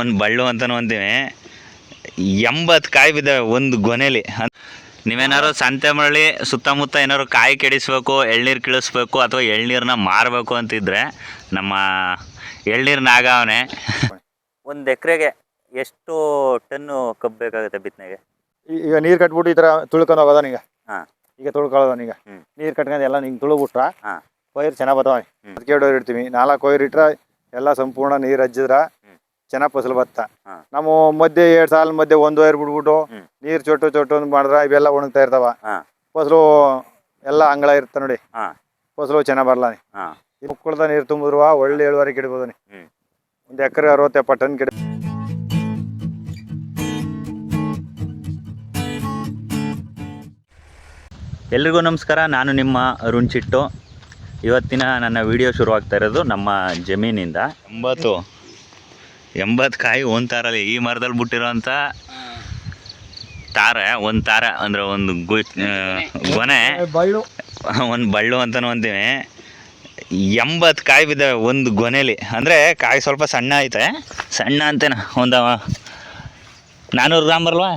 ಒಂದು ಬಳ್ಳು ಅಂತಲೂ ಅಂತೀವಿ. 80 ಕಾಯಿ ಬಿದ್ದಾವೆ ಒಂದು ಗೊನೆಯಲ್ಲಿ. ನೀವೇನಾದ್ರು ಸಂತೆ ಮರಳಿ ಸುತ್ತಮುತ್ತ ಏನಾದ್ರು ಕಾಯಿ ಕೆಡಿಸ್ಬೇಕು, ಎಳ್ನೀರು ಕೀಳಿಸ್ಬೇಕು ಅಥವಾ ಎಳ್ನೀರನ್ನ ಮಾರಬೇಕು ಅಂತಿದ್ರೆ ನಮ್ಮ ಎಳ್ನೀರು ನಾಗ ಅವನೇ. ಒಂದು ಎಕರೆಗೆ ಎಷ್ಟು ಟನ್ನು ಕಬ್ಬು ಬೇಕಾಗುತ್ತೆ ಬಿತ್ತನೆಗೆ? ಈಗ ನೀರು ಕಟ್ಬಿಟ್ಟು ಈ ಥರ ತುಳ್ಕೊಂಡು ಹೋಗೋದ ನೀಗ. ಹಾಂ, ಈಗ ತುಳ್ಕೊಳ್ಳೋದ ನೀಗ. ನೀರು ಕಟ್ಕೊಂಡು ಎಲ್ಲ ನಿಂಗೆ ತುಳುಬಿಟ್ರ ಕೊಯ್ರು ಚೆನ್ನಾಗಿ ಬರ್ತಾವೆ. ಅದಕ್ಕೆ 2 ವೈರ್ ಇಡ್ತೀವಿ. 4 ಕೊಯ್ರು ಇಟ್ರೆ ಎಲ್ಲ ಸಂಪೂರ್ಣ ನೀರು ಹಜ್ಜಿದ್ರೆ ಚೆನ್ನಾಗಿ ಫಸಲು ಬತ್ತ. ನಾವು ಮಧ್ಯೆ 2 ಸಾಲ ಮಧ್ಯೆ 1 ವೈರ್ ಬಿಟ್ಬಿಟ್ಟು ನೀರು ಚೊಟ್ಟು ಮಾಡಿದ್ರೆ ಇವೆಲ್ಲ ಒಣಗ್ತಾ ಇರ್ತಾವ. ಫಸಲು ಎಲ್ಲ ಅಂಗಳ ಇರುತ್ತೆ ನೋಡಿ, ಫಸಲು ಚೆನ್ನಾಗಿ ಬರಲ್ಲ. ಮುಕ್ಕಳ್ದ ನೀರು ತುಂಬಿದ್ರು ಒಳ್ಳೆ ಇಳುವರಿ ಕಿಡ್ಬೋದು. ಒಂದು ಎಕರೆ 60-70 ಟನ್ ಕಿಡ. ಎಲ್ರಿಗೂ ನಮಸ್ಕಾರ. ನಾನು ನಿಮ್ಮ ಅರುಣ್ ಚಿಟ್ಟು. ಇವತ್ತಿನ ನನ್ನ ವಿಡಿಯೋ ಶುರುವಾಗ್ತಾ ಇರೋದು ನಮ್ಮ ಜಮೀನಿಂದ. 80 ಕಾಯಿ ಒಂದು ತಾರಲ್ಲಿ. ಈ ಮರದಲ್ಲಿ ಬಿಟ್ಟಿರೋಂಥ ತಾರೆ, ಒಂದು ತಾರ ಅಂದರೆ ಒಂದು ಗೊನೆ, ಒಂದು ಬಳ್ಳು ಅಂತಲೂ ಅಂತೀವಿ. 80 ಕಾಯಿ ಬಿದ್ದಾವೆ ಒಂದು ಗೊನೆಯಲ್ಲಿ. ಅಂದರೆ ಕಾಯಿ ಸ್ವಲ್ಪ ಸಣ್ಣ ಐತೆ, ಸಣ್ಣ ಅಂತೇನ ಒಂದು 400 ಗ್ರಾಮ್ ಬರಲ್ವಾ?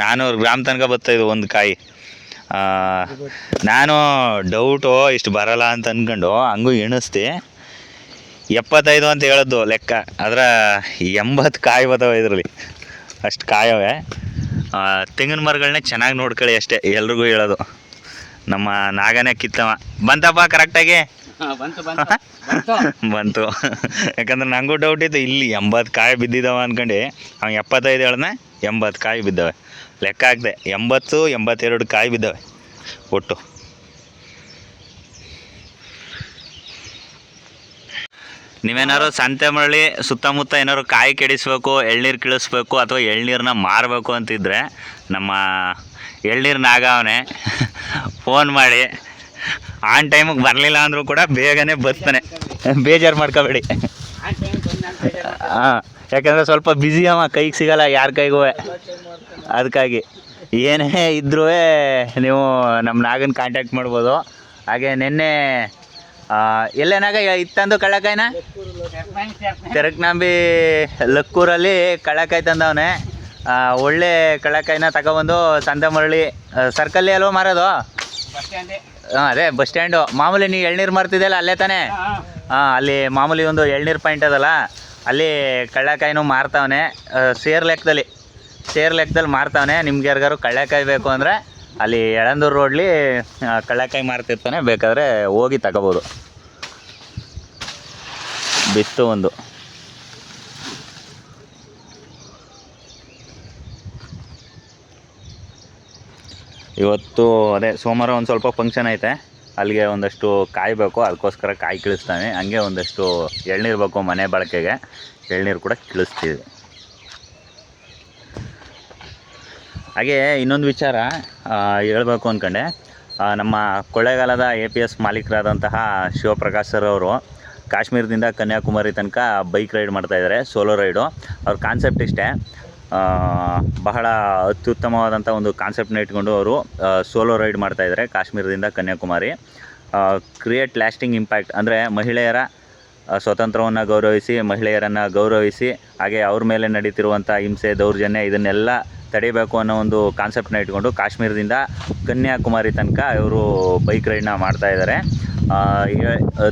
400 ಗ್ರಾಮ್ ತನಕ ಬರ್ತಾಯಿದ್ದು ಒಂದು ಕಾಯಿ. ನಾನು ಡೌಟು ಇಷ್ಟು ಬರಲ್ಲ ಅಂತ ಅಂದ್ಕೊಂಡು ಹಂಗೂ ಎಣಿಸ್ದೆ. 75 ಅಂತ ಹೇಳೋದು ಲೆಕ್ಕ, ಆದರೆ 80 ಕಾಯಿ ಬರ್ತಾವೆ ಇದರಲ್ಲಿ. ಅಷ್ಟು ಕಾಯವೇ. ತೆಂಗಿನ ಮರಗಳನ್ನೇ ಚೆನ್ನಾಗಿ ನೋಡ್ಕೊಳ್ಳಿ ಅಷ್ಟೇ ಎಲ್ರಿಗೂ ಹೇಳೋದು. ನಮ್ಮ ನಾಗನೇ ಕಿತ್ತವ. ಬಂತಪ್ಪ ಕರೆಕ್ಟಾಗಿ? ಬಂತು. ಯಾಕಂದ್ರೆ ನನಗೂ ಡೌಟ್ ಇತ್ತು, ಇಲ್ಲಿ 80 ಕಾಯಿ ಬಿದ್ದಿದ್ದಾವೆ ಅಂದ್ಕೊಂಡು ಅವ್ನು 75 ಹೇಳ್ದೆ, 80 ಕಾಯಿ ಬಿದ್ದಾವೆ. ಲೆಕ್ಕ ಹಾಕಿದೆ, 82 ಕಾಯಿ ಬಿದ್ದಾವೆ ಒಟ್ಟು. ನೀವೇನಾದ್ರು ಸಂತೆ ಮರಳಿ ಸುತ್ತಮುತ್ತ ಏನಾದ್ರು ಕಾಯಿ ಕೆಡಿಸ್ಬೇಕು, ಎಳ್ನೀರು ಕೀಳಿಸ್ಬೇಕು ಅಥವಾ ಎಳ್ನೀರನ್ನ ಮಾರಬೇಕು ಅಂತಿದ್ರೆ ನಮ್ಮ ಎಳ್ನೀರು ನಾಗ ಅವನೇ. ಫೋನ್ ಮಾಡಿ ಆನ್ ಟೈಮಿಗೆ ಬರಲಿಲ್ಲ ಅಂದರೂ ಕೂಡ ಬೇಗನೆ ಬರ್ತಾನೆ, ಬೇಜಾರು ಮಾಡ್ಕೋಬೇಡಿ. ಹಾಂ, ಯಾಕಂದರೆ ಸ್ವಲ್ಪ ಬ್ಯುಸಿ ಅವ, ಕೈಗೆ ಸಿಗಲ್ಲ ಯಾರ ಕೈಗೂ. ಅದಕ್ಕಾಗಿ ಏನೇ ಇದ್ರೂ ನೀವು ನಮ್ಮ ನಾಗನ ಕಾಂಟ್ಯಾಕ್ಟ್ ಮಾಡ್ಬೋದು. ಹಾಗೆ ನಿನ್ನೆ ಎಲ್ಲೇನಾಗ ಇತ್ತಂದು ಕಳ್ಳಕಾಯಿನ ತೆರಕ್ನಾಂಬಿ ಲಕ್ಕೂರಲ್ಲಿ ಕಳ್ಳಕಾಯಿ ತಂದವನೇ. ಒಳ್ಳೆ ಕಳ್ಳಕಾಯಿನ ತಗೊಬಂದು ಸಂತೆ ಮರಳಿ ಸರ್ಕಲ್ಲಿ ಅಲ್ವ ಮಾರೋದು? ಹಾಂ, ಅದೇ ಬಸ್ ಸ್ಟ್ಯಾಂಡು. ಮಾಮೂಲಿ ನೀವು ಎಳ್ನೀರು ಮಾರ್ತಿದ್ದಲ್ಲ ಅಲ್ಲೇ ತಾನೇ? ಹಾಂ, ಅಲ್ಲಿ ಮಾಮೂಲಿ ಒಂದು ಎಳ್ನೀರು ಪಾಯಿಂಟ್ ಅದಲ್ಲ, ಅಲ್ಲಿ ಕಳ್ಳಕಾಯಿನೂ ಮಾರ್ತಾವನೆ. ಸೇರ್ ಲೆಕ್ಕದಲ್ಲಿ ಮಾರ್ತಾವನೆ. ನಿಮ್ಗೆ ಯಾರಿಗಾರು ಕಳ್ಳಕಾಯಿ ಬೇಕು ಅಂದರೆ ಅಲ್ಲಿ ಯಳಂದೂರು ರೋಡ್ಲಿ ಕಳ್ಳಕಾಯಿ ಮಾರ್ತಿರ್ತಾನೆ, ಬೇಕಾದರೆ ಹೋಗಿ ತಗೋಬೋದು. ಬಿತ್ತು ಒಂದು. ಇವತ್ತು ಅದೇ ಸೋಮವಾರ ಒಂದು ಸ್ವಲ್ಪ ಫಂಕ್ಷನ್ ಐತೆ, ಅಲ್ಲಿಗೆ ಒಂದಷ್ಟು ಕಾಯಿ ಬೇಕು, ಅದಕ್ಕೋಸ್ಕರ ಕಾಯಿ ಕಳಿಸ್ತಾನೆ. ಹಂಗೆ ಒಂದಷ್ಟು ಎಳ್ನೀರು ಬೇಕು ಮನೆ ಬಳಕೆಗೆ, ಎಳ್ನೀರು ಕೂಡ ಕಳಿಸ್ತೀವಿ. ಹಾಗೆ ಇನ್ನೊಂದು ವಿಚಾರ ಹೇಳ್ಬೇಕು ಅಂದ್ಕೊಂಡೆ. ನಮ್ಮ ಕೊಳ್ಳೇಗಾಲದ APS ಮಾಲೀಕರಾದಂತಹ ಶಿವಪ್ರಕಾಶ್ ಸರ್ ಅವರು ಕಾಶ್ಮೀರದಿಂದ ಕನ್ಯಾಕುಮಾರಿ ತನಕ ಬೈಕ್ ರೈಡ್ ಮಾಡ್ತಾಯಿದ್ದಾರೆ, ಸೋಲೋ ರೈಡು. ಅವ್ರ ಕಾನ್ಸೆಪ್ಟ್ ಇಷ್ಟೇ, ಬಹಳ ಅತ್ಯುತ್ತಮವಾದಂಥ ಒಂದು ಕಾನ್ಸೆಪ್ಟ್ನ ಇಟ್ಕೊಂಡು ಅವರು ಸೋಲೋ ರೈಡ್ ಮಾಡ್ತಾಯಿದ್ದಾರೆ ಕಾಶ್ಮೀರದಿಂದ ಕನ್ಯಾಕುಮಾರಿ. ಕ್ರಿಯೇಟ್ ಲ್ಯಾಸ್ಟಿಂಗ್ ಇಂಪ್ಯಾಕ್ಟ್ ಅಂದರೆ ಮಹಿಳೆಯರ ಸ್ವಾತಂತ್ರ್ಯವನ್ನು ಗೌರವಿಸಿ, ಮಹಿಳೆಯರನ್ನು ಗೌರವಿಸಿ, ಹಾಗೆ ಅವ್ರ ಮೇಲೆ ನಡೀತಿರುವಂಥ ಹಿಂಸೆ, ದೌರ್ಜನ್ಯ ಇದನ್ನೆಲ್ಲ ತಡಿಬೇಕು ಅನ್ನೋ ಒಂದು ಕಾನ್ಸೆಪ್ಟ್ನ ಇಟ್ಕೊಂಡು ಕಾಶ್ಮೀರದಿಂದ ಕನ್ಯಾಕುಮಾರಿ ತನಕ ಇವರು ಬೈಕ್ ರೈಡ್ನ ಮಾಡ್ತಾಯಿದ್ದಾರೆ.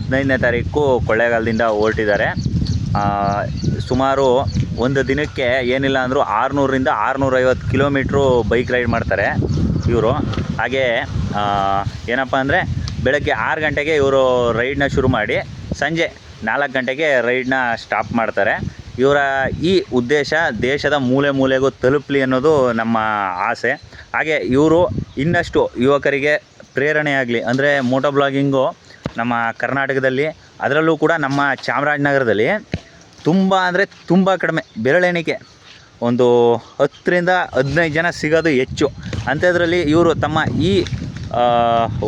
15ನೇ ತಾರೀಕು ಕೊಳ್ಳೇಗಾಲದಿಂದ ಹೊರಟಿದ್ದಾರೆ. ಸುಮಾರು ಒಂದು ದಿನಕ್ಕೆ ಏನಿಲ್ಲ ಅಂದರೂ 600ರಿಂದ 650 ಕಿಲೋಮೀಟ್ರು ಬೈಕ್ ರೈಡ್ ಮಾಡ್ತಾರೆ ಇವರು. ಹಾಗೆ ಏನಪ್ಪ ಅಂದರೆ ಬೆಳಗ್ಗೆ 6 ಗಂಟೆಗೆ ಇವರು ರೈಡ್ನ ಶುರು ಮಾಡಿ ಸಂಜೆ 4 ಗಂಟೆಗೆ ರೈಡ್ನ ಸ್ಟಾಪ್ ಮಾಡ್ತಾರೆ. ಇವರ ಈ ಉದ್ದೇಶ ದೇಶದ ಮೂಲೆ ಮೂಲೆಗೂ ತಲುಪಲಿ ಅನ್ನೋದು ನಮ್ಮ ಆಸೆ. ಹಾಗೆ ಇವರು ಇನ್ನಷ್ಟು ಯುವಕರಿಗೆ ಪ್ರೇರಣೆಯಾಗಲಿ ಅಂದರೆ ಮೋಟೋ ಬ್ಲಾಗಿಂಗು ನಮ್ಮ ಕರ್ನಾಟಕದಲ್ಲಿ, ಅದರಲ್ಲೂ ಕೂಡ ನಮ್ಮ ಚಾಮರಾಜನಗರದಲ್ಲಿ ತುಂಬ ಅಂದರೆ ತುಂಬ ಕಡಿಮೆ, ಬೆರಳೆಣಿಕೆ, ಒಂದು 10ರಿಂದ 15 ಜನ ಸಿಗೋದು ಹೆಚ್ಚು. ಅಂಥದ್ರಲ್ಲಿ ಇವರು ತಮ್ಮ ಈ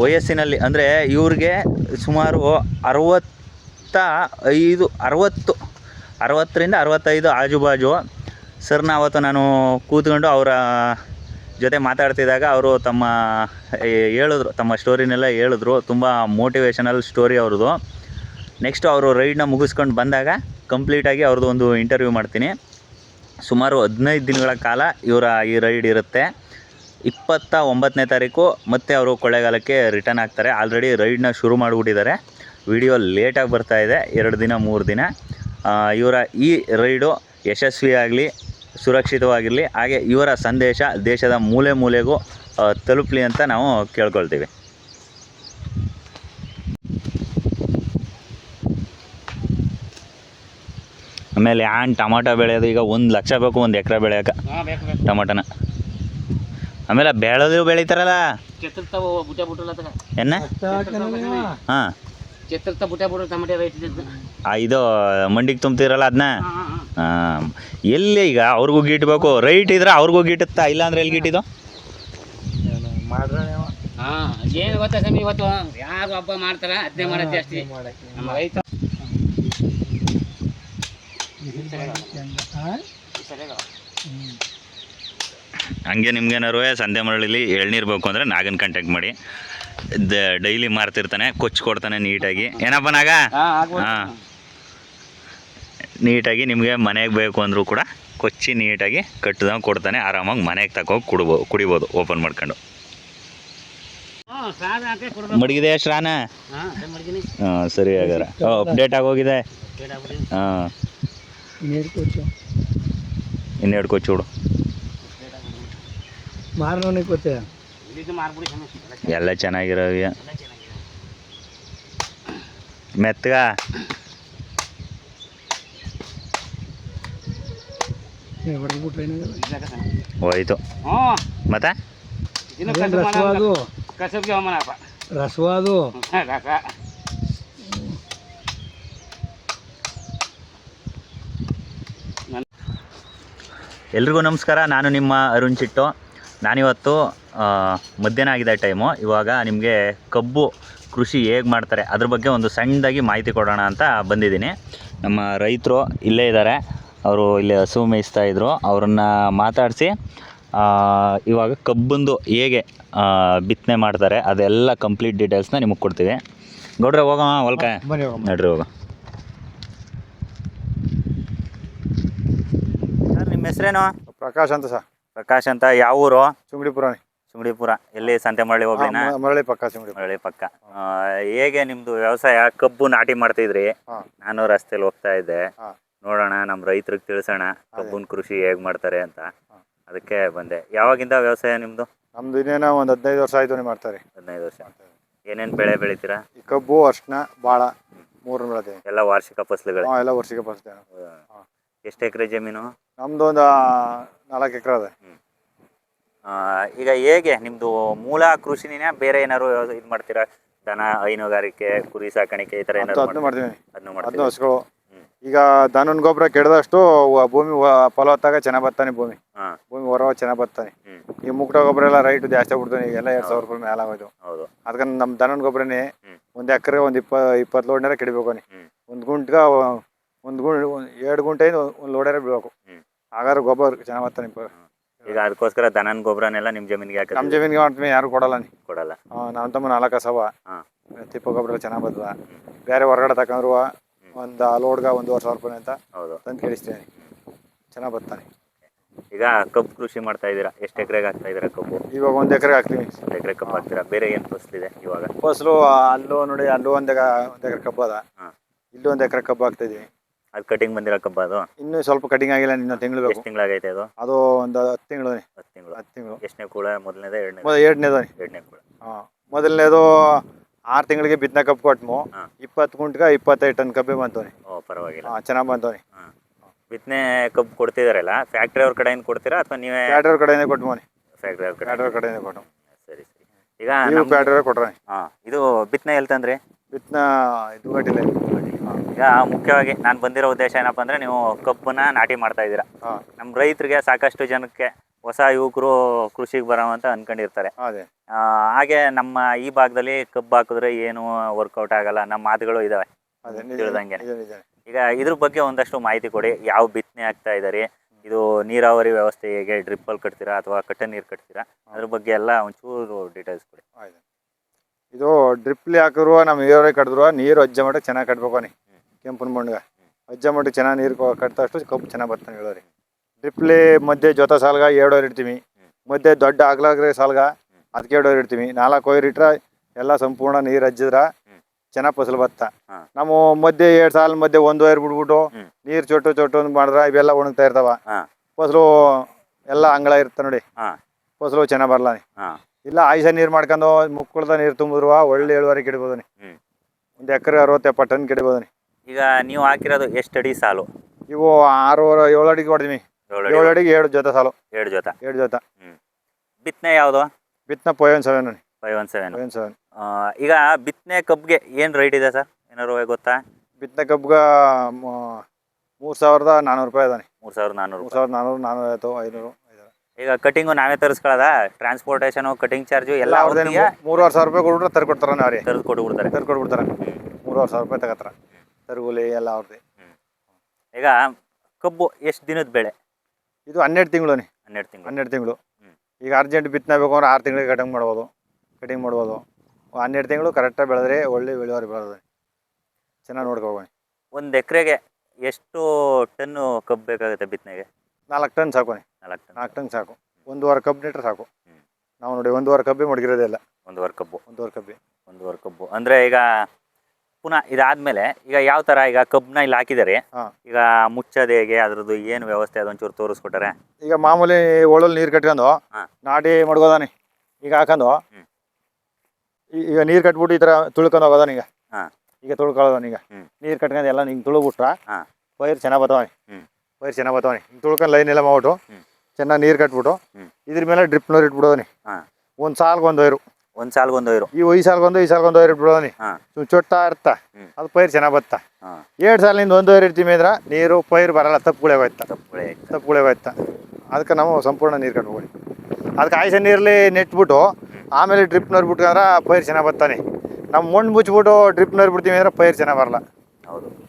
ವಯಸ್ಸಿನಲ್ಲಿ ಅಂದರೆ ಇವ್ರಿಗೆ ಸುಮಾರು 60ರಿಂದ 65 ಆಜುಬಾಜು. ಸರ್ನ ಅವತ್ತು ನಾನು ಕೂತ್ಕೊಂಡು ಅವರ ಜೊತೆ ಮಾತಾಡ್ತಿದ್ದಾಗ ಅವರು ತಮ್ಮ ಸ್ಟೋರಿನೆಲ್ಲ ಹೇಳಿದ್ರು. ತುಂಬ ಮೋಟಿವೇಶನಲ್ ಸ್ಟೋರಿ ಅವ್ರದ್ದು. ನೆಕ್ಸ್ಟು ಅವರು ರೈಡ್ನ ಮುಗಿಸ್ಕೊಂಡು ಬಂದಾಗ ಕಂಪ್ಲೀಟಾಗಿ ಅವ್ರದ್ದು ಒಂದು ಇಂಟರ್ವ್ಯೂ ಮಾಡ್ತೀನಿ. ಸುಮಾರು 15 ದಿನಗಳ ಕಾಲ ಇವರ ಈ ರೈಡ್ ಇರುತ್ತೆ. 29ನೇ ತಾರೀಕು ಮತ್ತೆ ಅವರು ಕೊಳ್ಳೇಗಾಲಕ್ಕೆ ರಿಟರ್ನ್ ಆಗ್ತಾರೆ. ಆಲ್ರೆಡಿ ರೈಡ್ನ ಶುರು ಮಾಡಿಬಿಟ್ಟಿದ್ದಾರೆ. ವಿಡಿಯೋ ಲೇಟಾಗಿ ಬರ್ತಾ ಇದೆ, 2 ದಿನ 3 ದಿನ. ಇವರ ಈ ರೈಡು ಯಶಸ್ವಿಯಾಗಲಿ, ಸುರಕ್ಷಿತವಾಗಿರಲಿ, ಹಾಗೆ ಇವರ ಸಂದೇಶ ದೇಶದ ಮೂಲೆ ಮೂಲೆಗೂ ತಲುಪಲಿ ಅಂತ ನಾವು ಕೇಳ್ಕೊಳ್ತೀವಿ. ಆಮೇಲೆ ಟೊಮಾಟೊ ಬೆಳೆಯೋದು ಈಗ 1 ಲಕ್ಷ ಬೇಕು 1 ಎಕರೆ ಬೆಳೆಯೋಕೆ ಟೊಮಾಟೋನ. ಆಮೇಲೆ ಬೆಳೆದು ಬೆಳಿತಾರಲ್ಲ ಎನ್ನ ಹಾಂ ಇದು ಮಂಡಿಗೆ ತುಂಬ್ತಿರಲ್ಲ ಅದನ್ನ. ಹಾಂ, ಎಲ್ಲಿ ಈಗ ಅವ್ರಿಗೂ ಗಿಟ್ಬೇಕು, ರೈಟ್ ಇದ್ರೆ ಅವ್ರಿಗೂ ಗಿಟ್ಟುತ್ತಾ, ಇಲ್ಲಾಂದ್ರೆ ಎಲ್ಲಿ ಗಿಟ್ಟಿದ್ದು? ಏನು ಗೊತ್ತಾ ಸ್ವಾಮಿ, ಇವತ್ತು ಯಾರು ಹಬ್ಬ ಮಾಡ್ತಾರ ಅದನ್ನೇ ಮಾಡೋದು ಜಾಸ್ತಿ ನಮ್ಮ ರೈತ. ಹಂಗೆ ನಿಮ್ಗೇನಾರು ಸಂತೆ ಮರಳಿಲಿ ಎಳ್ನೀರು ಬೇಕು ಅಂದರೆ ನಾಗನ್ ಕಾಂಟ್ಯಾಕ್ಟ್ ಮಾಡಿ. ಡೈಲಿ ಮಾರ್ತಿರ್ತಾನೆ, ಕೊಚ್ಚಿ ಕೊಡ್ತಾನೆ ನೀಟಾಗಿ. ಏನಪ್ಪ ನಾಗ? ಹಾಂ, ನೀಟಾಗಿ ನಿಮಗೆ ಮನೆಗೆ ಬೇಕು ಅಂದರೂ ಕೂಡ ಕೊಚ್ಚಿ ನೀಟಾಗಿ ಕಟ್ಟಿದಂಗೆ ಕೊಡ್ತಾನೆ. ಆರಾಮಾಗಿ ಮನೆಗೆ ತಗೋಗಿ ಕುಡಿಬೋದು ಓಪನ್ ಮಾಡ್ಕೊಂಡು. ಮಡಗಿದೆ ಶ್ರಾನ? ಹಾಂ, ಸರಿ ಹಾಗಾದ್ರೆ ಅಪ್ಡೇಟ್ ಆಗೋಗಿದೆ. ಹಾಂ, ಇನ್ನೆರಡು ಕೊಚ್ಚು ಬಿಡು. ಎಲ್ಲ ಚೆನ್ನಾಗಿರೋವೆ ಮೆತ್ತಗ. ಹೋಯ್ತು ಮತ್ತೆ ರಸವಾದು ಎಲ್ರಿಗೂ ನಮಸ್ಕಾರ. ನಾನು ನಿಮ್ಮ ಅರುಣ್ ಚಿಟ್ಟು. ನಾನಿವತ್ತು ಮಧ್ಯಾಹ್ನ ಆಗಿದೆ ಟೈಮು. ಇವಾಗ ನಿಮಗೆ ಕಬ್ಬು ಕೃಷಿ ಹೇಗೆ ಮಾಡ್ತಾರೆ ಅದ್ರ ಬಗ್ಗೆ ಒಂದು ಸಣ್ಣದಾಗಿ ಮಾಹಿತಿ ಕೊಡೋಣ ಅಂತ ಬಂದಿದ್ದೀನಿ. ನಮ್ಮ ರೈತರು ಇಲ್ಲೇ ಇದ್ದಾರೆ, ಅವರು ಇಲ್ಲಿ ಹಸು ಮೇಯಿಸ್ತಾ ಇದ್ರು. ಅವ್ರನ್ನ ಮಾತಾಡಿಸಿ ಇವಾಗ ಕಬ್ಬಂದು ಹೇಗೆ ಬಿತ್ತನೆ ಮಾಡ್ತಾರೆ ಅದೆಲ್ಲ ಕಂಪ್ಲೀಟ್ ಡೀಟೇಲ್ಸ್ನ ನಿಮಗೆ ಕೊಡ್ತೀವಿ. ಗೌಡ್ರೆ ಹೋಗೋಣ ಹೊಲ್ಕ, ನಡ್ರಿ ಹೋಗೋ. ಸರ್ ನಿಮ್ಮ ಹೆಸರೇನು? ಪ್ರಕಾಶ್ ಅಂತ ಸರ್. ಪ್ರಕಾಶ್ ಅಂತ. ಯಾವ ಊರು? ಚುಂಗಡಿಪುರ. ಚುಂಗಡಿಪುರ ಎಲ್ಲಿ? ಸಂತೆ ಮರಳಿ ಹೋಗ್ಲಿನ? ಮರಳಿ ಪಕ್ಕ, ಚುಂಗಡಿ ಮರಳಿ ಪಕ್ಕ. ಹೇಗೆ ನಿಮ್ಮದು ವ್ಯವಸಾಯ? ಕಬ್ಬು ನಾಟಿ ಮಾಡ್ತಿದ್ರಿ, ನಾನು ರಸ್ತೆಯಲ್ಲಿ ಹೋಗ್ತಾ ಇದ್ದೆ. ನೋಡೋಣ, ನಮ್ಮ ರೈತರಿಗೆ ತಿಳಿಸೋಣ ಕಬ್ಬುನ ಕೃಷಿ ಹೇಗೆ ಮಾಡ್ತಾರೆ ಅಂತ, ಅದಕ್ಕೆ ಬಂದೆ. ಯಾವಾಗಿಂದ ವ್ಯವಸಾಯ ನಿಮ್ಮದು? ನಮ್ದು ಇನ್ನೇನೋ ಒಂದು 15 ವರ್ಷ ಆಯ್ತು ಮಾಡ್ತಾರೆ. 15 ವರ್ಷ. ಏನೇನು ಬೆಳೆ ಬೆಳಿತೀರಾ? ಈ ಕಬ್ಬು, ಅರ್ಶಿನ, ಬಾಳ 3 ಬೆಳೆದೇವೆ. ಎಲ್ಲ ವಾರ್ಷಿಕ ಫಸಲುಗಳು? ಎಲ್ಲ ವರ್ಷಿಕ ಫಸಲು. ಎಷ್ಟು ಎಕರೆ ಜಮೀನು? ನಮ್ದು ಒಂದು 4 ಎಕರೆ ಅದ. ಈಗ ಹೇಗೆ ನಿಮ್ಮದು ಮೂಲ ಕೃಷಿನೇ ಬೇರೆ ಏನಾದ್ರು ಇದು ಮಾಡ್ತೀರಾ? ದನ ಹೈನುಗಾರಿಕೆ, ಕುರಿ ಸಾಕಾಣಿಕೆ ಈ ಥರ ಏನಾದ್ರು? ಅದನ್ನು ಮಾಡ್ತೀವಿ. ಅದನ್ನು 10 ಹಸುಗಳು. ಈಗ ದನನ ಗೊಬ್ಬರ ಕೆಡದಷ್ಟು ಭೂಮಿ ಫಲವತ್ತಾಗ ಚೆನ್ನಾಗಿ ಬರ್ತಾನೆ. ಭೂಮಿ ಹೊರವ ಚೆನ್ನಾಗಿ ಬರ್ತಾನೆ. ಈ ಮುಕ್ತ ಗೊಬ್ಬರ ಎಲ್ಲ ರೈಟ್ ಜಾಸ್ತಿ ಆಗ್ಬಿಡ್ತಾನೆ. ಈಗೆಲ್ಲ 2,000 ರೂಪಾಯಿ ಮೇಲೆ ಆಗೋದು. ಅದಕ್ಕೆ ನಮ್ಮ ದನನ ಗೊಬ್ಬರನೇ 1 ಎಕರೆ ಒಂದು 20 ಲೋಡ್ನಾರ ಕೆಡಬೇಕು. ಒಂದು ಗುಂಟ್ಗ 2 ಗುಂಟೆಯಿಂದ 1 ಲೋಡಾರ ಬೀಳ್ಬೇಕು. ಹಾಗಾದ್ರೆ ಗೊಬ್ಬರ ಚೆನ್ನಾಗಿ ಬರ್ತಾನೆ. ಈಗ ಅದಕ್ಕೋಸ್ಕರ ದನನ ಗೊಬ್ಬರನೆಲ್ಲ ನಿಮ್ಮ ಜಮೀನಿಗೆ ಹಾಕಿ? ನಮ್ಮ ಜಮೀನಿಗೆ ಮಾಡ್ತೀವಿ, ಯಾರು ಕೊಡಲ್ಲ. ಕೊಡಲ್ಲ. ನಮ್ಮ ತಮ್ಮ 4 ಹಸವ, ತಿಪ್ಪ ಗೊಬ್ಬರ ಚೆನ್ನಾಗಿ ಬರ್ತದ. ಬೇರೆ ಹೊರಗಡೆ ತಕೊಂಡ್ರು ಒಂದು ಲೋಡ್ಗ 1,500 ರೂಪಾಯಿ ಅಂತ ತಂದು ಕೇಳಿಸ್ತೇನೆ. ಚೆನ್ನಾಗಿ ಬರ್ತಾನೆ. ಈಗ ಕಬ್ಬು ಕೃಷಿ ಮಾಡ್ತಾ ಇದ್ದೀರಾ, ಎಷ್ಟು ಎಕರೆಗೆ ಹಾಕ್ತಾ ಇದ್ದೀರಾ ಕಬ್ಬು? ಇವಾಗ 1 ಎಕರೆಗೆ ಹಾಕ್ತೀವಿ. 1 ಎಕರೆ ಕಬ್ಬು ಹಾಕ್ತೀರಾ. ಬೇರೆ ಏನು ಫಸಲಿದೆ ಇವಾಗ? ಫಸಲು ಅಲ್ಲೂ ನೋಡಿ, ಅಲ್ಲೂ 1 ಎಕರೆ ಕಬ್ಬು ಅದ. ಇಲ್ಲೂ 1 ಎಕರೆ ಕಬ್ಬು ಹಾಕ್ತಾ ಇದೀವಿ. ಅದು ಕಟಿಂಗ್ ಬಂದಿರೋ ಕಬ್ಬು? ಅದು ಇನ್ನೂ ಸ್ವಲ್ಪ ಕಟಿಂಗ್ ಆಗಿಲ್ಲ, ಇನ್ನೂ ತಿಂಗಳು ಬೇಕು. ಎಷ್ಟು ತಿಂಗಳಾಗೈತೆ ಅದು? ಅದು ಒಂದು 10 ತಿಂಗಳು. 10 ತಿಂಗಳು. ಎಷ್ಟನೇ ಕೂಳ? ಮೊದಲನೇದ ಎರಡನೇದು? ಎರಡನೇ ಕೂಳ. ಮೊದಲನೇದು 6 ತಿಂಗಳಿಗೆ ಬಿತ್ತನೆ ಕಬ್ಬು ಕೊಟ್ಮು. 20 ಗುಂಟ್ಗೆ 25 ಟನ್ ಕಬ್ಬೆ ಬಂತವನಿ. ಪರವಾಗಿಲ್ಲ, ಚೆನ್ನಾಗಿ ಬಂತವನಿ. ಬಿತ್ತನೆ ಕಬ್ಬು ಕೊಡ್ತಿದಾರಲ್ಲ, ಫ್ಯಾಕ್ಟ್ರಿ ಅವ್ರ ಕಡೆಯಿಂದ ಕೊಡ್ತೀರಾ ಅಥವಾ ನೀವೇ? ಫ್ಯಾಕ್ಟ್ರಿ ಅವ್ರ ಕಡೆಯಿಂದ ಕೊಟ್ಮೋನಿ. ಫ್ಯಾಕ್ಟ್ರಿ ಅವ್ರ ಕಡೆಯಿಂದ ಕೊಟ್ಟು. ಸರಿ ಸರಿ. ಈಗ ನೀವು ಫ್ಯಾಕ್ಟ್ರಿ ಅವ್ರು ಕೊಟ್ರೆ? ಇದು ಬಿತ್ತನೆ ಎಲ್ಲಿ ತಂದ್ರಿ? ಬಿತ್ತನೆ ಇದು ಗಟ್ಟಿಲ್ಲ. ಈಗ ಮುಖ್ಯವಾಗಿ ನಾನು ಬಂದಿರೋ ಉದ್ದೇಶ ಏನಪ್ಪ ಅಂದರೆ, ನೀವು ಕಬ್ಬನ್ನ ನಾಟಿ ಮಾಡ್ತಾ ಇದ್ದೀರಾ. ನಮ್ಮ ರೈತರಿಗೆ ಸಾಕಷ್ಟು ಜನಕ್ಕೆ ಹೊಸ ಯುವಕರು ಕೃಷಿಗೆ ಬರೋವಂತ ಅನ್ಕೊಂಡಿರ್ತಾರೆ. ಹಾಗೆ ನಮ್ಮ ಈ ಭಾಗದಲ್ಲಿ ಕಬ್ಬು ಹಾಕಿದ್ರೆ ಏನು ವರ್ಕೌಟ್ ಆಗಲ್ಲ, ನಮ್ಮ ಮಾತುಗಳು ಇದಾವೆ ತಿಳಿದಂಗೆ. ಈಗ ಇದ್ರ ಬಗ್ಗೆ ಒಂದಷ್ಟು ಮಾಹಿತಿ ಕೊಡಿ. ಯಾವ ಬಿತ್ತನೆ ಆಗ್ತಾ ಇದ್ದಾರೆ, ಇದು ನೀರಾವರಿ ವ್ಯವಸ್ಥೆ ಹೇಗೆ, ಡ್ರಿಪ್ಪಲ್ಲಿ ಕಟ್ತೀರಾ ಅಥವಾ ಕಟ್ಟ ನೀರು ಕಟ್ತೀರಾ, ಅದ್ರ ಬಗ್ಗೆ ಎಲ್ಲ ಒಂಚೂರು ಡೀಟೇಲ್ಸ್ ಕೊಡಿ. ಇದು ಡ್ರಿಪ್ಲಿ ಹಾಕಿರುವ ನಮ್ಮ ನೀರಾವರಿ ಕಟ್ಟಿದ್ರು ನೀರು ಅಜ್ಜ ಮಟ್ಟ ಚೆನ್ನಾಗಿ ಕಟ್ಬೇಕು. ಕೆಂಪನ ಮಣ್ಣಿಗೆ ಅಜ್ಜಮಟ್ಟಿಗೆ ಚೆನ್ನಾಗಿ ನೀರು ಕಟ್ತಷ್ಟು ಕಬ್ಬು ಚೆನ್ನಾಗಿ ಬರ್ತಾನೆ ಇಳುವರಿ. ಡ್ರಿಪ್ಲಿ ಮಧ್ಯೆ ಜೊತೆ ಸಾಲ್ಗ 2 ವೈರ್ ಇಡ್ತೀವಿ, ಮಧ್ಯೆ ದೊಡ್ಡ ಅಗಲಾಗ್ರೆ ಸಾಲ್ಗ ಅದಕ್ಕೆ 2 ವೈರ್ ಇಡ್ತೀವಿ. 4 ವೈರ್ ಇಟ್ರೆ ಎಲ್ಲ ಸಂಪೂರ್ಣ ನೀರು ಹಜ್ಜಿದ್ರೆ ಚೆನ್ನಾಗಿ ಫಸಲು ಬತ್ತ. ನಮ್ಮ ಮಧ್ಯೆ 2 ಸಾಲ ಮಧ್ಯೆ 1 ವೈರ್ ಬಿಟ್ಬಿಟ್ಟು ನೀರು ಚೊಟ್ಟು ಮಾಡಿದ್ರೆ ಇವೆಲ್ಲ ಒಣಗ್ತಾ ಇರ್ತಾವ. ಫಸಲು ಎಲ್ಲ ಅಂಗಳ ಇರುತ್ತೆ ನೋಡಿ, ಫಸಲು ಚೆನ್ನಾಗಿ ಬರಲ್ಲ. ಇಲ್ಲ ಆಯ್ಸ ನೀರು ಮಾಡ್ಕೊಂಡು ಮುಕ್ಕಳ್ದ ನೀರು ತುಂಬಿದ್ರು ಒಳ್ಳೆ ಇಳುವರಿ ಕಿಡ್ಬೋದು. ಒಂದು ಎಕರೆ 60-70 ಟನ್ ಕಿಡ್ಬೋದು. ಈಗ ನೀವು ಹಾಕಿರೋದು ಎಷ್ಟು ಅಡಿ ಸಾಲು? ಇವು 6-7 ಅಡಿಗೆ ಹೊಡ್ದೀವಿ. 7 ಅಡಿಗೆ 7 ಜೊತೆ ಸಾಲು. 2 ಜೊತೆ. 2 ಜೊತೆ. ಬಿತ್ತನೆ ಯಾವುದು? ಬಿತ್ತನೆ 517. 517. ಈಗ ಬಿತ್ತನೆ ಕಬ್ಬಿಗೆ ಏನು ರೇಟ್ ಇದೆ ಸರ್, ಏನಾರು ಗೊತ್ತಾ? ಬಿತ್ತನೆ ಕಬ್ಬಿಗೆ 3,400 ರೂಪಾಯಿ ಇದಾನೆ. 3,400. 3,400, 450, 500. ಈಗ ಕಟಿಂಗು ನಾವೇ ತರಿಸ್ಕೊಳ್ಳೋದ? ಟ್ರಾನ್ಸ್ಪೋರ್ಟೇಷನು, ಕಟಿಂಗ್ ಚಾರ್ಜು ಎಲ್ಲ 3,500 ರೂಪಾಯಿ ಕೊಟ್ಬಿಟ್ರೆ ತರ್ಕೊಡ್ತಾರೆ. ಅವ್ರೆ ತರಿದು ಕೊಟ್ಬಿಡ್ತಾರೆ. 3,500 ರೂಪಾಯಿ ತಗೋತಾರೆ. ತರಗುಲಿ ಎಲ್ಲ ಅವ್ರದ್ದು. ಈಗ ಕಬ್ಬು ಎಷ್ಟು ದಿನದ ಬೆಳೆ ಇದು? 12 ತಿಂಗಳು. 12 ತಿಂಗಳು. ಈಗ ಅರ್ಜೆಂಟ್ ಬಿತ್ತನೆ ಬೇಕು ಅಂದ್ರೆ 6 ತಿಂಗಳಿಗೆ ಕಟಿಂಗ್ ಮಾಡ್ಬೋದು. 12 ತಿಂಗಳು ಕರೆಕ್ಟಾಗಿ ಬೆಳೆದ್ರೆ ಒಳ್ಳೆ ಇಳುವರಿ ಬೆಳೆದ್ರೆ ಚೆನ್ನಾಗಿ ನೋಡ್ಕೋಬೋದು. ಒಂದು ಎಕರೆಗೆ ಎಷ್ಟು ಟನ್ನು ಕಬ್ಬು ಬೇಕಾಗುತ್ತೆ ಬಿತ್ತನೆಗೆ? 4 ಟನ್ ಸಾಕು. 4 ಟನ್ ಸಾಕು. 1.5 ಕಬ್ಬು ನೆಟ್ರೆ ಸಾಕು. ನಾವು ನೋಡಿ 1.5 ಕಬ್ಬಿ ಮಡಗಿರೋದೇ ಇಲ್ಲ. 1.5 ಕಬ್ಬು ಅಂದರೆ ಈಗ ಪುನಃ ಇದಾದ್ಮೇಲೆ ಈಗ ಯಾವ ಥರ ಈಗ ಕಬ್ಬನ್ನ ಇಲ್ಲಿ ಹಾಕಿದ್ದಾರೆ, ಈಗ ಮುಚ್ಚೋದು ಹೇಗೆ, ಅದ್ರದ್ದು ಏನು ವ್ಯವಸ್ಥೆ ಅದೊಂಚೂರು ತೋರಿಸ್ಕೊಟ್ಟಾರೆ? ಈಗ ಮಾಮೂಲಿ ಒಳಲ್ಲಿ ನೀರು ಕಟ್ಕೊಂಡು ನಾಟಿ ಮಡ್ಗೋದಾನೆ. ಈಗ ಹಾಕೊಂಡು ಈಗ ನೀರು ಕಟ್ಬಿಟ್ಟು ಈ ಥರ ತುಳ್ಕೊಂಡು ಹೋಗೋದಾನ. ಈಗ ತುಳ್ಕೊಳ್ಳೋದಾನ. ಈಗ ನೀರು ಕಟ್ಕೊಂಡು ಎಲ್ಲ ಹಿಂಗೆ ತುಳುಬಿಟ್ರೆ ಪೈರು ಚೆನ್ನಾಗಿ ಬರ್ತಾವೆ. ಹಿಂಗೆ ತುಳ್ಕೊಂಡು ಲೈನ್ ಎಲ್ಲ ಮಾಡ್ಬಿಟ್ಟು ಚೆನ್ನಾಗಿ ನೀರು ಕಟ್ಬಿಟ್ಟು ಇದ್ರ ಮೇಲೆ ಡ್ರಿಪ್ನವ್ರು ಇಟ್ಬಿಡೋದಾನೆ. ಒಂದು ಸಾಲ್ಗೆ 1 ವೈರು. ಈ ಸಾಲ್ಗೊಂದು ವೈರ್ ಇಟ್ಬಿಡೋದಾನೆ. ಚೊಟ್ಟ ಇರ್ತಾ ಅದು ಪೈರು ಚೆನ್ನಾಗಿ ಬತ್ತ. 2 ಸಾಲಿನಿಂದ 1 ವೈರ್ ಇರ್ತೀವಿ ಅಂದ್ರೆ ನೀರು ಪೈರು ಬರಲ್ಲ, ತಪ್ಪುಗುಳೆಗೋಯ್ತ. ಅದಕ್ಕೆ ನಾವು ಸಂಪೂರ್ಣ ನೀರು ಕಟ್ಬೋದು. ಅದಕ್ಕೆ ಆಯ್ಸ ನೀರಲ್ಲಿ ನೆಟ್ಬಿಟ್ಟು ಆಮೇಲೆ ಡ್ರಿಪ್ನವ್ರು ಬಿಟ್ಕೊಂಡ್ರೆ ಪೈರು ಚೆನ್ನಾಗಿ ಬರ್ತಾನೆ. ನಾವು ಮಣ್ಣು ಮುಚ್ಚಿಬಿಟ್ಟು ಡ್ರಿಪ್ನವ್ರು ಬಿಡ್ತೀವಿ ಅಂದ್ರೆ ಪೈರು ಚೆನ್ನಾಗಿ ಬರಲ್ಲ.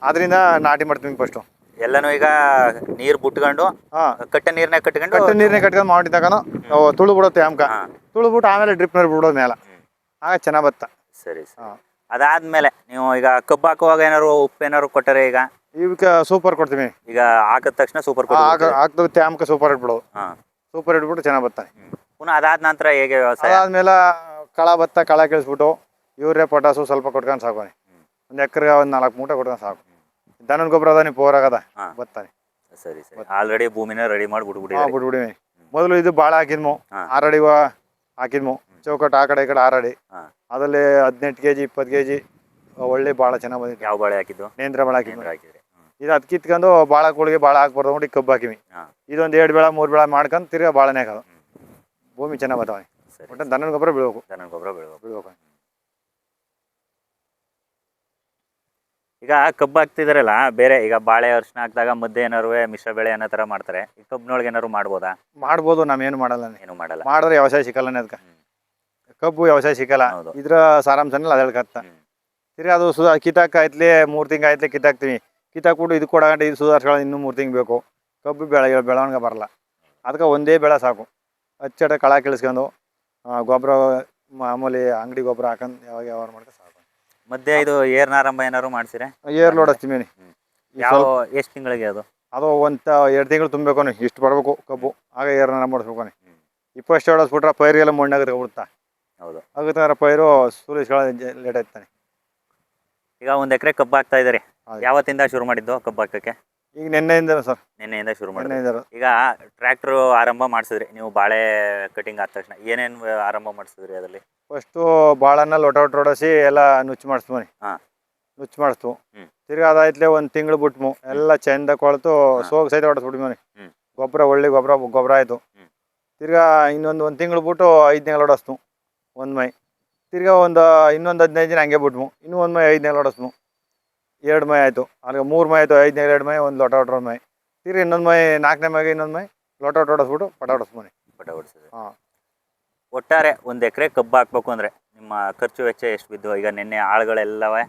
ಅದರಿಂದ ನಾಟಿ ಮಾಡ್ತೀವಿ ಫಸ್ಟು. ಎಲ್ಲನೂ ಈಗ ನೀರು ಬಿಟ್ಕೊಂಡು ಕಟ್ಟೆ ನೀರನ್ನೇ ಕಟ್ಕೊಂಡು ಮಾಡಿ ತಗೊಂಡು ತುಳು ಬಿಡುತ್ತೆ. ತುಳುಬಿಟ್ಟು ಆಮೇಲೆ ಡ್ರಿಪ್ನವ್ರು ಬಿಡೋದು ಮೇಲೆ ಆಗ ಚೆನ್ನಾಗಿ ಬತ್ತ. ಸರಿ. ಅದಾದ್ಮೇಲೆ ನೀವು ಈಗ ಕಬ್ಬು ಹಾಕುವಾಗ ಏನಾರು ಉಪ್ಪು ಏನಾರು ಕೊಟ್ಟರೆ? ಈಗ ಇವಕ್ಕೆ ಸೂಪರ್ ಕೊಡ್ತೀವಿ. ಈಗ ಹಾಕಿದ ತಕ್ಷಣ ಸೂಪರ್ ಹಾಕಿದ ತ್ಯಾಮ್ಕ ಸೂಪರ್ ಇಟ್ಬಿಡೋದು. ಸೂಪರ್ ಇಟ್ಬಿಟ್ಟು ಚೆನ್ನಾಗಿ ಬರ್ತಾನೆ. ಪುನಃ ಅದಾದ ನಂತರ ಹೇಗೆ ವ್ಯವಸಾಯ? ಅದಾದ್ಮೇಲೆ ಕಳ ಕೇಳಿಸ್ಬಿಟ್ಟು ಯೂರಿಯಾ ಪೊಟಾಸು ಸ್ವಲ್ಪ ಕೊಟ್ಕೊಂಡು ಸಾಕು. ಒಂದು ಎಕರೆಗೆ 1-4 ಮೂಟೆ ಕೊಟ್ಕೊಂಡು ಸಾಕು. ದನದ ಗೊಬ್ಬರ ಅದಾನೆ ಪೋರಾಗದ ಬರ್ತಾನೆ. ಸರಿ. ಆಲ್ರೆಡಿ ಭೂಮಿನ ರೆಡಿ ಮಾಡಿ ಬಿಟ್ಬಿಡಿವಿ. ಮೊದಲು ಇದು ಭಾಳ ಹಾಕಿದ್ಮು, 6 ಅಡಿ ಹಾಕಿದ್ಮು. ಚೌಕಟ್ಟು ಆ ಕಡೆ ಈ ಕಡೆ 6 ಅಡಿ. ಅದರಲ್ಲಿ 18 kg 20 kg ಒಳ್ಳೆ ಭಾಳ ಚೆನ್ನಾಗಿ ಬಂದಿತ್ತು. ಯಾವ ಬಾಳೆ ಹಾಕಿದ್ದು? ನೇಂದ್ರ ಬಾಳೆ ಹಾಕಿದ್ವಿ. ಇದು ಅದು ಕಿತ್ಕೊಂಡು ಭಾಳ ಕೋಳಿಗೆ ಭಾಳ ಹಾಕ್ಬಾರ್ದು ನೋಡಿ ಕಬ್ಬು ಹಾಕಿವಿ. ಇದೊಂದು 2 ಬೆಳೆ 3 ಬೆಳೆ ಮಾಡ್ಕೊಂಡು ತಿರ್ಗಾ ಭಾಳನೇ ಹಾಕೋದು. ಭೂಮಿ ಚೆನ್ನಾಗಿ ಬರ್ತಾವೆ. ಒಟ್ಟು ದನದ ಗೊಬ್ಬರ ಬೀಳ್ಬೇಕು. ಈಗ ಕಬ್ಬು ಹಾಕ್ತಿದಾರಲ್ಲ, ಬೇರೆ ಈಗ ಬಾಳೆ ಅರ್ಶಿನ ಹಾಕಿದಾಗ ಮಧ್ಯೆ ಏನಾರು ಮಿಶ್ರ ಬೆಳೆ ಅನ್ನೋ ಥರ ಮಾಡ್ತಾರೆ. ಈ ಕಬ್ಬಿನೊಳಗೆ ಏನಾರು ಮಾಡ್ಬೋದಾ? ಮಾಡ್ಬೋದು. ನಾವೇನು ಮಾಡಲ್ಲ. ಮಾಡಲ್ಲ. ಮಾಡಿದ್ರೆ ವ್ಯವಸಾಯ ಸಿಕ್ಕಲ್ಲ. ಅದಕ್ಕೆ ಕಬ್ಬು ವ್ಯವಸಾಯ ಸಿಕ್ಕಲ್ಲ. ಇದ್ರ ಸಾರಾಂಶನೆಲ್ಲ ಅದು ಹೇಳ್ಕತ್ತ. ತಿರ್ಗಿ ಅದು ಕಿತ್ತಾಕಾಯ್ತಲೇ 3 ತಿಂಗಳು ಆಯ್ತಲೇ ಕಿತ್ತಾಕ್ತೀವಿ. ಕಿತ್ತಾಕ್ಬಿಟ್ಟು ಇದು ಕೊಡಗಂಟೆ ಇದು ಸುಧಾರಿಸ್ಕೊಳ್ಳೋದು ಇನ್ನೂ 3 ತಿಂಗಳು ಬೇಕು. ಕಬ್ಬು ಬೆಳವಣಿಗೆ ಬರಲ್ಲ. ಅದಕ್ಕೆ ಒಂದೇ ಬೆಳೆ ಸಾಕು. ಹಚ್ಚಟ ಕಳ ಕೀಳಿಸ್ಕೊಂಡು ಗೊಬ್ಬರ ಮಾಮೂಲಿ ಅಂಗಡಿ ಗೊಬ್ಬರ ಹಾಕೊಂಡು ಯಾವಾಗ ಮಾಡ್ಕೊಂಡು ಸಾಕು. ಮಧ್ಯೆ ಇದು ಏರ್ನಾರಂಭ ಏನಾರು ಮಾಡ್ಸಿರೆ? ಏರ್ ಲೋಡ್ ಹಚ್ತೀವಿ. ಎಷ್ಟು ತಿಂಗಳಿಗೆ ಅದು? ಅದು 2 ತಿಂಗಳು ತುಂಬಬೇಕು. ಇಷ್ಟು ಬರಬೇಕು ಕಬ್ಬು, ಆಗ ಏರ್ನಾರ ಮಾಡಿಸ್ಬೇಕು. 20 ಹೊಡೆಸ್ಬಿಟ್ರೆ ಪೈರಿಗೆಲ್ಲ ಮಣ್ಣಾಗ ತಗೊಬಿಡ್ತಾ. ಆಗುತ್ತೆ ಪೈರು ಸುಲಿಸ್ಕೊಳ್ಳೋದು ಲೇಟ್ ಆಯ್ತಾನೆ. ಈಗ 1 ಎಕರೆ ಕಬ್ಬು ಹಾಕ್ತಾ ಇದ್ದಾರೆ. ಯಾವತ್ತಿಂದ ಶುರು ಮಾಡಿದ್ದು ಕಬ್ಬು ಹಾಕಕ್ಕೆ? ಈಗ ನಿನ್ನೆಯಿಂದ ಸರ್. ನಿನ್ನೆಯಿಂದ ಶುರು ಮಾಡಿದ್ರು. ಈಗ ಟ್ರ್ಯಾಕ್ಟರ್ ಆರಂಭ ಮಾಡಿಸಿದ್ರಿ ನೀವು ಬಾಳೆ ಕಟಿಂಗ್ ಆದ ತಕ್ಷಣ ಏನೇನು ಆರಂಭ ಮಾಡಿಸಿದ್ರಿ ಅದರಲ್ಲಿ? ಫಸ್ಟು ಬಾಳನ್ನ ಲೊಟೊಸಿ ಎಲ್ಲ ನುಚ್ಚು ಮಾಡಿಸ್ತೀವಿ. ನುಚ್ಚು ಮಾಡಿಸ್ತು. ತಿರ್ಗಿ ಅದಾಯ್ತಲೇ 1 ತಿಂಗಳು ಬಿಟ್ಮು ಎಲ್ಲ ಚೆಂದ ಕೊಳ್ತು ಸೋಗ್ ಸಹಿತ ಹೊಡೆಸ್ಬಿಟ್ವಿ. ಒಳ್ಳೆ ಗೊಬ್ಬರ ಆಯಿತು. ತಿರ್ಗಾ ಇನ್ನೊಂದು 1 ತಿಂಗಳು ಬಿಟ್ಟು 5 ನೆಲ ಹೊಡೆಸ್ತು 1 ಮೈ. ತಿರ್ಗಾ ಇನ್ನೊಂದು 15 ದಿನ ಹಂಗೆ ಬಿಟ್ಮು. ಇನ್ನೂ 1 ಮೈ 5 ನೆಲ ಹೊಡೆಸ್ಮು. 2 ಮೈ ಆಯಿತು. ಅಲ್ಲಿಗೆ 3 ಮೈ ಆಯಿತು. 5 ನೆಲ 2 ಮೈ, 1 ಲೊಟ ಮೈ. ತಿರ್ಗಿ ಇನ್ನೊಂದು ಮೈ 4ನೇ ಮೈಗೆ ಇನ್ನೊಂದು ಮೈ ಲೊಟ ಹೊಡೆಸ್ಬಿಟ್ಟು ಪಟ ಹೊಡೆಸ್ಮನಿ. ಒಟ್ಟಾರೆ 1 ಎಕರೆ ಕಬ್ಬು ಹಾಕ್ಬೇಕು ಅಂದ್ರೆ ನಿಮ್ಮ ಖರ್ಚು ವೆಚ್ಚ ಎಷ್ಟು ಬಿದ್ದು? ಈಗ ನಿನ್ನೆ ಆಳುಗಳೆಲ್ಲವೇ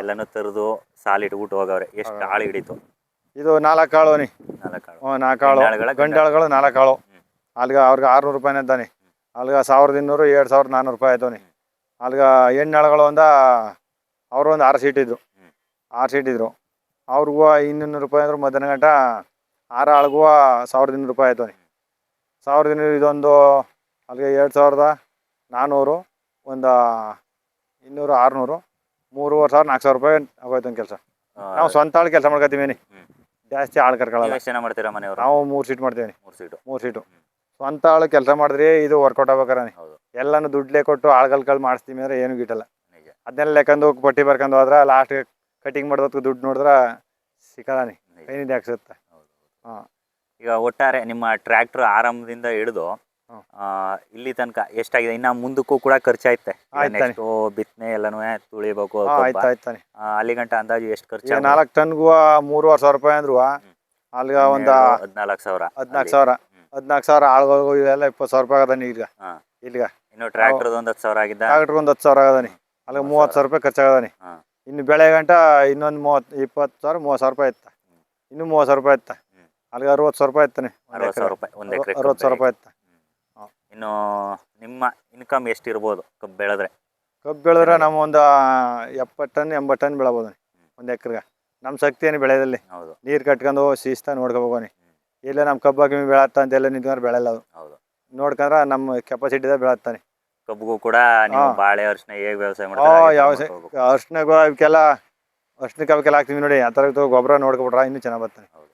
ಎಲ್ಲನೂ ತರದು ಸಾಲಿಟ್ಬಿಟ್ಟು ಹೋಗವ್ರೆ. ಎಷ್ಟು ಆಳು ಹಿಡಿತು? ಇದು 4 ಆಳು. 4 ಆಳು ಗಂಟಾಳುಗಳು 4 ಆಳು. ಅಲ್ಲಿಗೆ ಅವ್ರಿಗೆ 600 ರೂಪಾಯಿನೇ ಇದ್ದಾನೆ. ಅಲ್ಲಿಗೆ 1200 2400 ರೂಪಾಯಿ ಆಯ್ತವನಿ. ಅಲ್ಲಿಗೆ ಹೆಣ್ಣಾಳುಗಳು ಅವ್ರು ಒಂದು 6 ಸೀಟ್ ಇದ್ರು. ಅವ್ರಿಗೂ 200 ರೂಪಾಯಿ ಅಂದ್ರೆ ಮಧ್ಯಾಹ್ನ ಗಂಟ 6 ಆಳ್ಗೂ 1200 ರೂಪಾಯಿ ಆಯ್ತು 1200 ಇದೊಂದು ಅಲ್ಲಿಗೆ 2400 ಒಂದು 200 600 3500 4000 ರೂಪಾಯಿ ಆಗೋಯ್ತು ಕೆಲಸ. ನಾವು ಸ್ವಂತ ಆಳು ಕೆಲಸ ಮಾಡ್ಕೊತೀವಿ ಜಾಸ್ತಿ ಆಳು ಕರ್ಕೊಳ್ಳಲ್ಲ. ಎಷ್ಟು ಜನ ಮಾಡ್ತೀರಾ ಮನೆಯವರು? ನಾವು 3 ಸೀಟ್ ಮಾಡ್ತೀವಿ. 3 ಸೀಟು. ಸ್ವಂತ ಆಳು ಕೆಲಸ ಮಾಡಿದ್ರೆ ಇದು ವರ್ಕೌಟ್ ಆಗ್ಬೇಕಾರೆ ಹೌದು. ಎಲ್ಲಾನು ದುಡ್ಲೇ ಕೊಟ್ಟು ಆಳ್ಗಳು ಮಾಡಿಸ್ತೀವಿ ಅಂದ್ರೆ ಏನು ಗಿಟ್ಟಲ್ಲ. ನಿಜ. ಅದನ್ನೆಲ್ಲ ಲೆಕ್ಕಂದು ಪಟ್ಟಿ ಬರ್ಕೊಂಡು ಹೋದ್ರೆ ಲಾಸ್ಟ್ ಕಟಿಂಗ್ ಮಾಡೋದಕ್ಕೆ ದುಡ್ಡು ನೋಡಿದ್ರೆ ಸಿಕ್ಕಲ್ಲ ಕೈನಿಂದ ಹಾಕ್ಸುತ್ತೆ. ಹಾಂ. ಈಗ ಒಟ್ಟಾರೆ ನಿಮ್ಮ ಟ್ರ್ಯಾಕ್ಟರ್ ಆರಂಭದಿಂದ ಹಿಡಿದು ಹ್ಮ್. ಇಲ್ಲಿ ತನಕ ಎಷ್ಟಾಗಿದೆ? ಇನ್ನ ಮುಂದಕ್ಕೂ ಕೂಡ ಖರ್ಚಾಯ್ತೆ. ಆಯ್ತು ತಾನೆ. ನೆಕ್ಸ್ಟ್ ಬಿತ್ತನೆ ಎಲ್ಲನೂ ತುಳಿಬೇಕು. ಆಯ್ತು ಆಯ್ತು ತಾನೆ. ಅಲ್ಲಿ ಗಂಟ ಅಂದಾಜು ಎಷ್ಟು ಖರ್ಚು? 4 ಟನ್ಗೂ 3500 ರೂಪಾಯಿ ಅಂದ್ರು ಅಲ್ಲಿಗೆ ಒಂದು 14,000. 14,000 14,000 ಆಳ್ಗಳು ಇವೆಲ್ಲ 20,000 ರೂಪಾಯಿ ಆಗದಾನೆ ಈಗ ಇಲ್ಲಿಗ. ಇನ್ನು ಟ್ರ್ಯಾಕ್ಟರ್ ಒಂದು 10,000 ಆಗಿದ್ದ. ಟ್ರಾಕ್ಟರ್ ಒಂದು 10,000 ಆಗದಾನೆ. ಅಲ್ಲಿಗೆ 30,000 ರೂಪಾಯಿ ಖರ್ಚಾಗದಾನೆ. ಇನ್ನು ಬೆಳೆ ಗಂಟ ಇನ್ನೊಂದು 20,000 30,000 ರೂಪಾಯಿ ಇತ್ತ. ಇನ್ನು 30,000 ರೂಪಾಯಿ ಇತ್ತ. ಅಲ್ಲಿಗೆ 60,000 ರೂಪಾಯಿ ಇತ್ತಾನೆ. 60,000 ರೂಪಾಯಿ ಒಂದು ಎಕರೆ. 60,000 ರೂಪಾಯಿ ಇತ್ತ. ಇನ್ನು ನಿಮ್ಮ ಇನ್ಕಮ್ ಎಷ್ಟಿರ್ಬೋದು ಕಬ್ಬು ಬೆಳೆದ್ರೆ? ಕಬ್ಬು ಬೆಳೆದ್ರೆ ನಾವು ಒಂದು 70 ಟನ್ 80 ಟನ್ ಬೆಳಬೋದು ಒಂದು ಎಕರೆಗೆ. ನಮ್ಮ ಶಕ್ತಿ ಏನು ಬೆಳೆದಲ್ಲಿ ಹೌದು. ನೀರು ಕಟ್ಕೊಂಡು ಶಿಸ್ತ ನೋಡ್ಕೋಬೋನಿ. ಇಲ್ಲ ನಮ್ಮ ಕಬ್ಬಾಗಿ ಬೆಳತ್ತ ಅಂತೆಲ್ಲ ನಿಂತ್ಕೊಂಡ್ರೆ ಬೆಳೆಲ್ಲ ಅದು. ಹೌದು. ನೋಡ್ಕೊಂಡ್ರೆ ನಮ್ಮ ಕೆಪಾಸಿಟಿದ ಬೆಳತ್ತಾನೆ. ಕಬ್ಬುಗೂ ಕೂಡ ನೀವು ಬಾಳೆ ಅರಿಶಿನ ಹೇಗೆ ವ್ಯವಸಾಯ ಯಾವ ಮಾಡ್ತಾರೆ? ಅರ್ಶಿನಾಗ ಇವಕ್ಕೆಲ್ಲ ಅರ್ಶಿನಕ್ಕೆ ಅವಕ್ಕೆಲ್ಲ ಹಾಕ್ತೀವಿ ನೋಡಿ. ಆ ಥರ ಗೊಬ್ಬರ ನೋಡ್ಕೊಬಿಟ್ರೆ ಇನ್ನೂ ಚೆನ್ನಾಗಿ ಬರ್ತಾನೆ. ಹೌದು.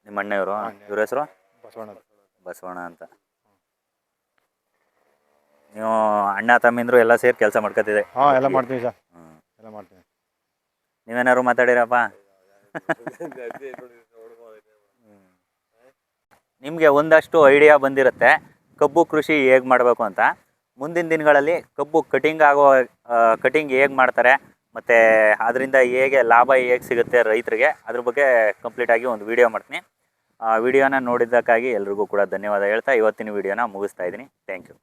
ನಿಮ್ಮ ಅಣ್ಣವರು ಇವ್ರ ಹೆಸರು? ಬಸವಣ್ಣ ಅಂತ. ನೀವು ಅಣ್ಣ ತಮ್ಮಿಂದ್ರು ಎಲ್ಲ ಸೇರಿ ಕೆಲಸ ಮಾಡ್ಕೊತಿದೆ? ಹಾಂ, ಎಲ್ಲ ಮಾಡ್ತೀವಿ ಸರ್. ಎಲ್ಲ ಮಾಡ್ತೀವಿ. ನೀವೇನಾದ್ರು ಮಾತಾಡಿರಪ್ಪ? ನಿಮಗೆ ಒಂದಷ್ಟು ಐಡಿಯಾ ಬಂದಿರುತ್ತೆ ಕಬ್ಬು ಕೃಷಿ ಹೇಗೆ ಮಾಡಬೇಕು ಅಂತ. ಮುಂದಿನ ದಿನಗಳಲ್ಲಿ ಕಬ್ಬು ಕಟಿಂಗ್ ಹೇಗೆ ಮಾಡ್ತಾರೆ ಮತ್ತು ಅದರಿಂದ ಹೇಗೆ ಲಾಭ ಹೇಗೆ ಸಿಗುತ್ತೆ ರೈತರಿಗೆ, ಅದ್ರ ಬಗ್ಗೆ ಕಂಪ್ಲೀಟಾಗಿ ಒಂದು ವಿಡಿಯೋ ಮಾಡ್ತೀನಿ. ಆ ವಿಡಿಯೋನ ನೋಡಿದ್ದಕ್ಕಾಗಿ ಎಲ್ರಿಗೂ ಕೂಡ ಧನ್ಯವಾದ ಹೇಳ್ತಾ ಇವತ್ತಿನ ವಿಡಿಯೋನ ಮುಗಿಸ್ತಾ ಇದ್ದೀನಿ. Thank you.